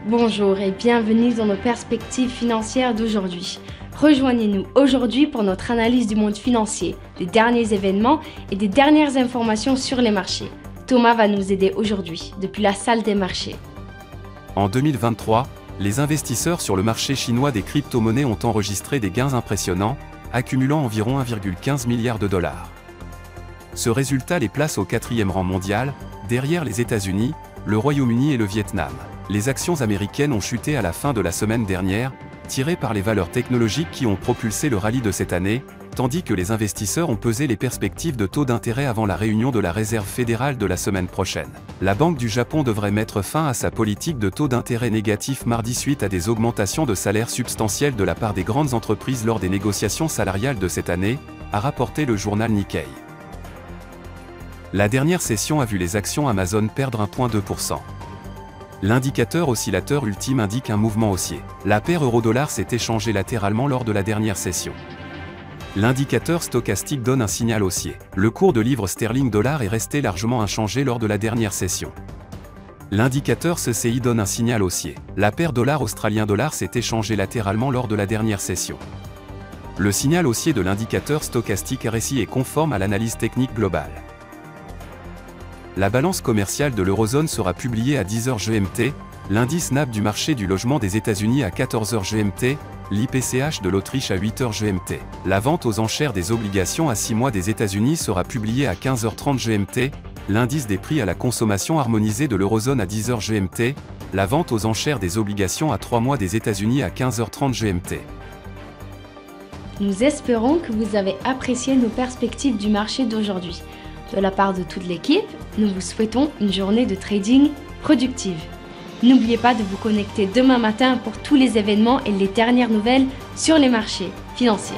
Bonjour et bienvenue dans nos perspectives financières d'aujourd'hui. Rejoignez-nous aujourd'hui pour notre analyse du monde financier, des derniers événements et des dernières informations sur les marchés. Thomas va nous aider aujourd'hui, depuis la salle des marchés. En 2023, les investisseurs sur le marché chinois des crypto-monnaies ont enregistré des gains impressionnants, accumulant environ 1,15 milliard de dollars. Ce résultat les place au 4e rang mondial, derrière les États-Unis, le Royaume-Uni et le Vietnam. Les actions américaines ont chuté à la fin de la semaine dernière, tirées par les valeurs technologiques qui ont propulsé le rallye de cette année, tandis que les investisseurs ont pesé les perspectives de taux d'intérêt avant la réunion de la Réserve fédérale de la semaine prochaine. La Banque du Japon devrait mettre fin à sa politique de taux d'intérêt négatif mardi suite à des augmentations de salaires substantielles de la part des grandes entreprises lors des négociations salariales de cette année, a rapporté le journal Nikkei. La dernière session a vu les actions Amazon perdre 1,2%. L'indicateur oscillateur ultime indique un mouvement haussier. La paire euro-dollar s'est échangée latéralement lors de la dernière session. L'indicateur stochastique donne un signal haussier. Le cours de livre sterling-dollar est resté largement inchangé lors de la dernière session. L'indicateur CCI donne un signal haussier. La paire dollar-australien-dollar s'est échangée latéralement lors de la dernière session. Le signal haussier de l'indicateur stochastique RSI est conforme à l'analyse technique globale. La balance commerciale de l'eurozone sera publiée à 10h GMT, l'indice NAB du marché du logement des États-Unis à 14h GMT, l'IPCH de l'Autriche à 8h GMT. La vente aux enchères des obligations à 6 mois des États-Unis sera publiée à 15h30 GMT, l'indice des prix à la consommation harmonisé de l'eurozone à 10h GMT, la vente aux enchères des obligations à 3 mois des États-Unis à 15h30 GMT. Nous espérons que vous avez apprécié nos perspectives du marché d'aujourd'hui. De la part de toute l'équipe, nous vous souhaitons une journée de trading productive. N'oubliez pas de vous connecter demain matin pour tous les événements et les dernières nouvelles sur les marchés financiers.